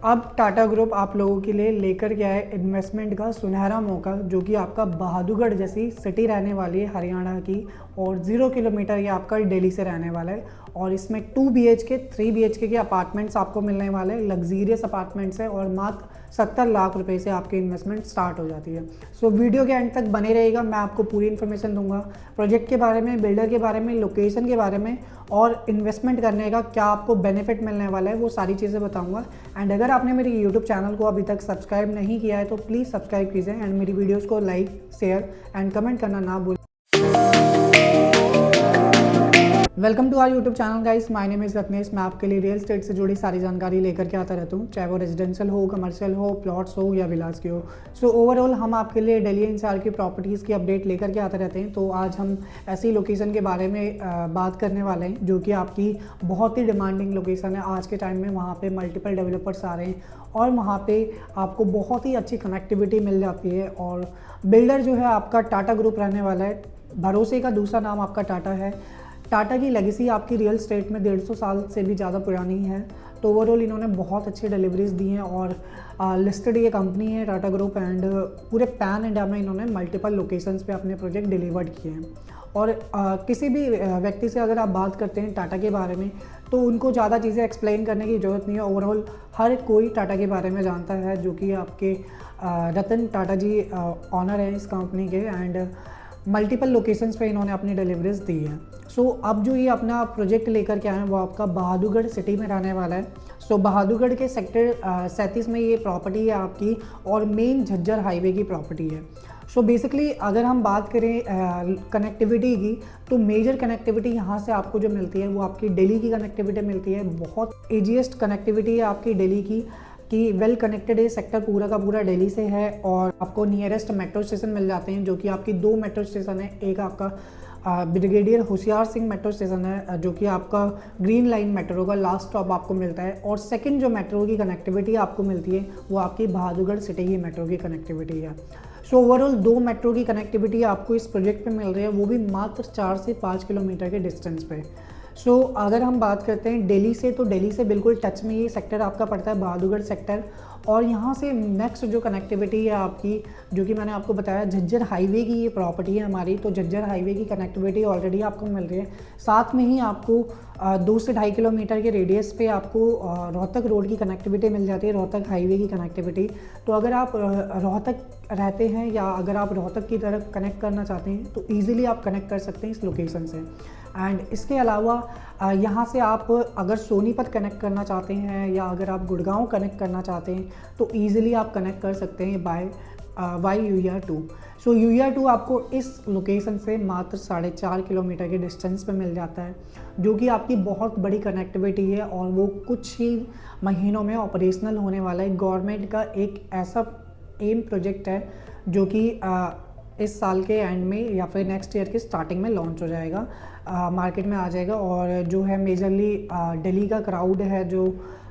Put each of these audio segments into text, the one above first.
अब टाटा ग्रुप आप लोगों के लिए लेकर के आए इन्वेस्टमेंट का सुनहरा मौका, जो कि आपका बहादुरगढ़ जैसी सिटी रहने वाली है हरियाणा की, और 0 किलोमीटर ये आपका दिल्ली से रहने वाला है। और इसमें 2 BHK 3 BHK के अपार्टमेंट्स आपको मिलने वाले हैं, लग्जीरियस अपार्टमेंट्स है, और मात्र 70 लाख रुपए से आपकी इन्वेस्टमेंट स्टार्ट हो जाती है। सो वीडियो के एंड तक बने रहेगा, मैं आपको पूरी इन्फॉर्मेशन दूंगा प्रोजेक्ट के बारे में, बिल्डर के बारे में, लोकेशन के बारे में, और इन्वेस्टमेंट करने का क्या आपको बेनिफिट मिलने वाला है, वो सारी चीज़ें बताऊंगा। एंड अगर आपने मेरे यूट्यूब चैनल को अभी तक सब्सक्राइब नहीं किया है तो प्लीज़ सब्सक्राइब कीजिए, एंड मेरी वीडियोस को लाइक, शेयर एंड कमेंट करना ना भूलें। Welcome to our YouTube channel guys, my name is Ratnesh. मैं आपके लिए रियल एस्टेट से जुड़ी सारी जानकारी लेकर के आता रहता हूँ, चाहे वो रेजिडेंशियल हो, कमर्शियल हो, प्लॉट्स हो या विलास की हो। सो ओवरऑल हम आपके लिए दिल्ली एनसीआर की प्रॉपर्टीज़ की अपडेट लेकर के आते रहते हैं। तो आज हम ऐसी लोकेशन के बारे में बात करने वाले हैं जो कि आपकी बहुत ही डिमांडिंग लोकेशन है आज के टाइम में। वहाँ पर मल्टीपल डेवलपर्स आ रहे हैं और वहाँ पर आपको बहुत ही अच्छी कनेक्टिविटी मिल जाती है। और बिल्डर जो है आपका टाटा ग्रुप रहने वाला है। भरोसे का दूसरा नाम आपका टाटा है। टाटा की लेगेसी आपकी रियल एस्टेट में 150 साल से भी ज़्यादा पुरानी है। तो ओवरऑल इन्होंने बहुत अच्छी डिलीवरीज दी हैं और लिस्टेड ये कंपनी है टाटा ग्रुप, एंड पूरे पैन इंडिया में इन्होंने मल्टीपल लोकेशंस पे अपने प्रोजेक्ट डिलीवर्ड किए हैं। और किसी भी व्यक्ति से अगर आप बात करते हैं टाटा के बारे में तो उनको ज़्यादा चीज़ें एक्सप्लेन करने की ज़रूरत नहीं है। ओवरऑल हर कोई टाटा के बारे में जानता है, जो कि आपके रतन टाटा जी ऑनर हैं इस कंपनी के, एंड मल्टीपल लोकेशंस पे इन्होंने अपनी डिलीवरीज दी है। सो अब जो ये अपना प्रोजेक्ट लेकर के आए हैं वो आपका बहादुरगढ़ सिटी में रहने वाला है। सो बहादुरगढ़ के सेक्टर 37 में ये प्रॉपर्टी है आपकी, और मेन झज्जर हाईवे की प्रॉपर्टी है। सो बेसिकली अगर हम बात करें कनेक्टिविटी की, तो मेजर कनेक्टिविटी यहाँ से आपको जो मिलती है वो आपकी दिल्ली की कनेक्टिविटी मिलती है। बहुत ईजीएस्ट कनेक्टिविटी है आपकी दिल्ली की वेल कनेक्टेड ये सेक्टर पूरा का पूरा दिल्ली से है। और आपको नियरेस्ट मेट्रो स्टेशन मिल जाते हैं, जो कि आपकी 2 मेट्रो स्टेशन है। एक आपका brigadier Hoshiyar Singh metro station है, जो कि आपका ग्रीन लाइन मेट्रो का लास्ट स्टॉप आपको मिलता है। और सेकंड जो मेट्रो की कनेक्टिविटी आपको मिलती है वो आपकी बहादुरगढ़ सिटी की मेट्रो की कनेक्टिविटी है। सो ओवरऑल 2 मेट्रो की कनेक्टिविटी आपको इस प्रोजेक्ट पे मिल रही है, वो भी मात्र 4 से 5 किलोमीटर के डिस्टेंस पे। सो अगर हम बात करते हैं दिल्ली से, तो दिल्ली से बिल्कुल टच में ये सेक्टर आपका पड़ता है, बहादुरगढ़ सेक्टर। और यहाँ से नेक्स्ट जो कनेक्टिविटी है आपकी, जो कि मैंने आपको बताया झज्जर हाईवे की ये प्रॉपर्टी है हमारी, तो झज्जर हाईवे की कनेक्टिविटी ऑलरेडी आपको मिल रही है। साथ में ही आपको 2 से 2.5 किलोमीटर के रेडियस पे आपको रोहतक रोड की कनेक्टिविटी मिल जाती है, रोहतक हाईवे की कनेक्टिविटी। तो अगर आप रोहतक रहते हैं या अगर आप रोहतक की तरफ कनेक्ट करना चाहते हैं तो ईजिली आप कनेक्ट कर सकते हैं इस लोकेशन से। एंड इसके अलावा यहाँ से आप अगर सोनीपत कनेक्ट करना चाहते हैं या अगर आप गुड़गांव कनेक्ट करना चाहते हैं तो ईजिली आप कनेक्ट कर सकते हैं बाय UER-2। सो UER-2 आपको इस लोकेशन से मात्र 4.5 किलोमीटर के डिस्टेंस पे मिल जाता है, जो कि आपकी बहुत बड़ी कनेक्टिविटी है और वो कुछ ही महीनों में ऑपरेशनल होने वाला है। गवर्नमेंट का एक ऐसा एम प्रोजेक्ट है जो कि इस साल के एंड में या फिर नेक्स्ट ईयर की स्टार्टिंग में लॉन्च हो जाएगा, मार्केट में आ जाएगा। और जो है मेजरली दिल्ली का क्राउड है, जो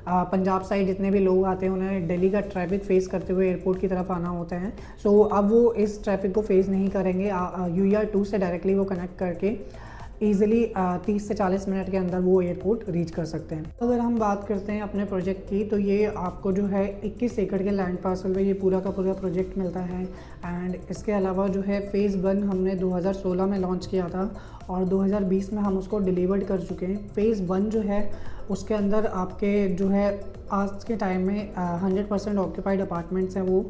पंजाब साइड जितने भी लोग आते हैं उन्हें दिल्ली का ट्रैफिक फेस करते हुए एयरपोर्ट की तरफ आना होता है। सो अब वो इस ट्रैफिक को फेस नहीं करेंगे, UER-2 से डायरेक्टली वो कनेक्ट करके ईजिली 30 से 40 मिनट के अंदर वो एयरपोर्ट रीच कर सकते हैं। अगर हम बात करते हैं अपने प्रोजेक्ट की, तो ये आपको जो है 21 एकड़ के लैंड पार्सल में ये पूरा का पूरा प्रोजेक्ट मिलता है। एंड इसके अलावा जो है फ़ेज़ 1 हमने 2016 में लॉन्च किया था और 2020 में हम उसको डिलीवर्ड कर चुके हैं। फ़ेज़ 1 जो है उसके अंदर आपके जो है आज के टाइम में 100% ऑक्यूपाइड अपार्टमेंट्स हैं, वो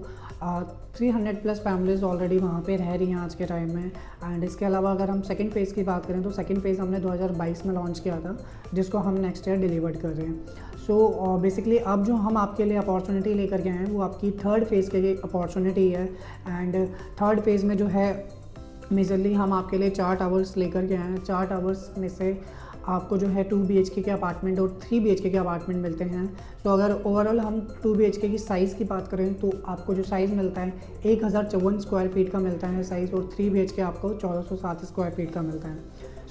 300+ फैमिलीज़ ऑलरेडी वहाँ पे रह रही हैं आज के टाइम में। एंड इसके अलावा अगर हम सेकंड फ़ेज़ की बात करें तो सेकंड फ़ेज़ हमने 2022 में लॉन्च किया था, जिसको हम नेक्स्ट ईयर डिलीवर्ड कर रहे हैं। सो बेसिकली अब जो हम आपके लिए अपॉर्चुनिटी लेकर के आए हैं वो आपकी थर्ड फ़ेज़ के लिए अपॉर्चुनिटी है। एंड थर्ड फ़ेज़ में जो है मेजरली हम आपके लिए 4 टावर्स लेकर के आए हैं। 4 टावर्स में से आपको जो है 2 BHK के अपार्टमेंट और 3 BHK के अपार्टमेंट मिलते हैं। सो अगर ओवरऑल हम 2 BHK की साइज़ की बात करें तो आपको जो साइज़ मिलता है 1054 स्क्वायर फीट का मिलता है साइज़, और 3 BHK आपको 1407 स्क्वायर फीट का मिलता है।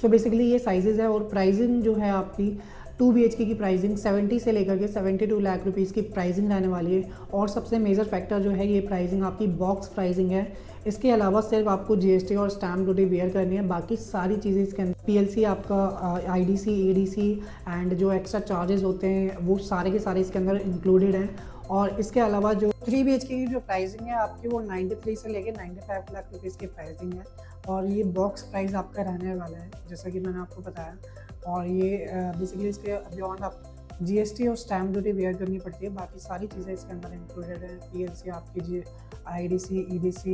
सो बेसिकली ये साइजेज़ है। और प्राइसिंग जो है आपकी 2 BHK की प्राइसिंग 70 से लेकर के 72 लाख रुपीज़ की प्राइसिंग रहने वाली है। और सबसे मेजर फैक्टर जो है ये प्राइसिंग आपकी बॉक्स प्राइसिंग है। इसके अलावा सिर्फ आपको GST और स्टैम्प ड्यूटी बेयर करनी है, बाकी सारी चीज़ें इसके अंदर PLC आपका IDC ADC एंड जो एक्स्ट्रा चार्जेस होते हैं वो सारे के सारे इसके अंदर इंक्लूडेड हैं। और इसके अलावा जो 3 BHK की जो प्राइसिंग है आपकी वो 93 से लेके 95 लाख रुपीज़ की प्राइसिंग है। और ये बॉक्स प्राइस आपका रहने वाला है जैसा कि मैंने आपको बताया। और ये बेसिकली इसके बियॉन्ड आप GST और स्टैम्प ड्यूटी बेयर करनी पड़ती है, बाकी सारी चीज़ें इसके अंदर इंक्लूडेड है, PLC आपकी जी, IDC, EDC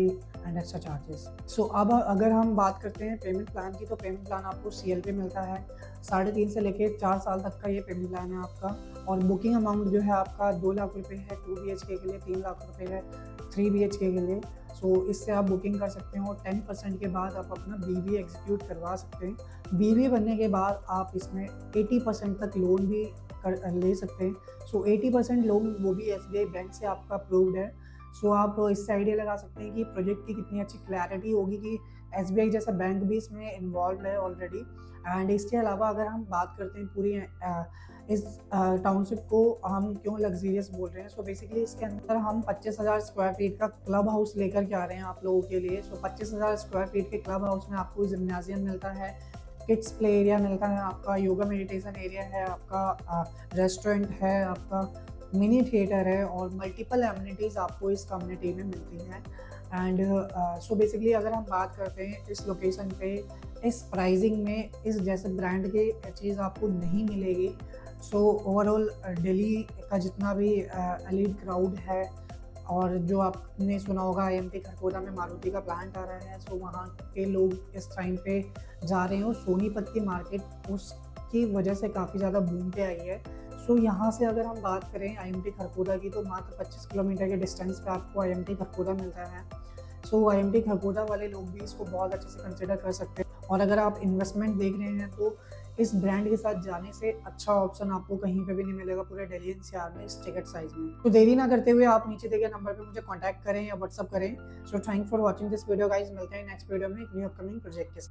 and extra charges. So अब अगर हम बात करते हैं पेमेंट प्लान की, तो पेमेंट प्लान आपको CL पे मिलता है। 3.5 से लेके 4 साल तक का ये पेमेंट प्लान है आपका। और बुकिंग अमाउंट जो है आपका 2 लाख रुपए है 2 BHK के लिए, 3 लाख रुपए है 3 BHK के लिए। सो इससे आप बुकिंग कर सकते हैं और 10% के बाद आप अपना BB एग्जीक्यूट करवा सकते हैं। BB बनने के बाद आप इसमें 80% तक लोन भी ले सकते हैं। सो 80% लोन वो भी SBI बैंक से आपका अप्रूव्ड है। सो आप इससे आइडिया लगा सकते हैं कि प्रोजेक्ट की कितनी अच्छी क्लैरिटी होगी कि SBI जैसा बैंक भी इसमें इन्वॉल्व है ऑलरेडी। एंड इसके अलावा अगर हम बात करते हैं पूरी इस टाउनशिप को हम क्यों लग्जीरियस बोल रहे हैं, सो बेसिकली इसके अंदर हम 25,000 स्क्वायर फीट का क्लब हाउस लेकर के आ रहे हैं आप लोगों के लिए। सो 25,000 स्क्वायर फीट के क्लब हाउस में आपको जिम्नाजियम मिलता है, किड्स प्ले एरिया मिलता है, आपका योगा मेडिटेशन एरिया है, आपका रेस्टोरेंट है, आपका मिनी थिएटर है और मल्टीपल एमिनिटीज़ आपको इस कम्युनिटी में मिलती हैं। एंड सो बेसिकली अगर हम बात करते हैं इस लोकेशन पे, इस प्राइसिंग में इस जैसे ब्रांड की चीज़ आपको नहीं मिलेगी। सो ओवरऑल दिल्ली का जितना भी एलीट क्राउड है, और जो आपने सुना होगा IMT खरगोदा में मारुति का प्लांट आ रहा है, सो वहाँ के लोग इस टाइम पे जा रहे हैं और सोनीपत की मार्केट उसकी वजह से काफ़ी ज़्यादा बूम पे आई है। सो यहाँ से अगर हम बात करें IMT खरगोदा की, तो मात्र 25 किलोमीटर के डिस्टेंस पे आपको IMT खरगोदा मिलता है। सो IMT खरगोदा वाले लोग भी इसको बहुत अच्छे से कंसिडर कर सकते हैं। और अगर आप इन्वेस्टमेंट देख रहे हैं तो इस ब्रांड के साथ जाने से अच्छा ऑप्शन आपको कहीं पे भी नहीं मिलेगा पूरे दिल्ली NCR में इस टिकट साइज में। तो देरी ना करते हुए आप नीचे दिए गए नंबर पे मुझे कांटेक्ट करें या व्हाट्सअप करें। So thanks for watching this video guys, मिलते हैं नेक्स्ट वीडियो में एक न्यू अपकमिंग प्रोजेक्ट के साथ।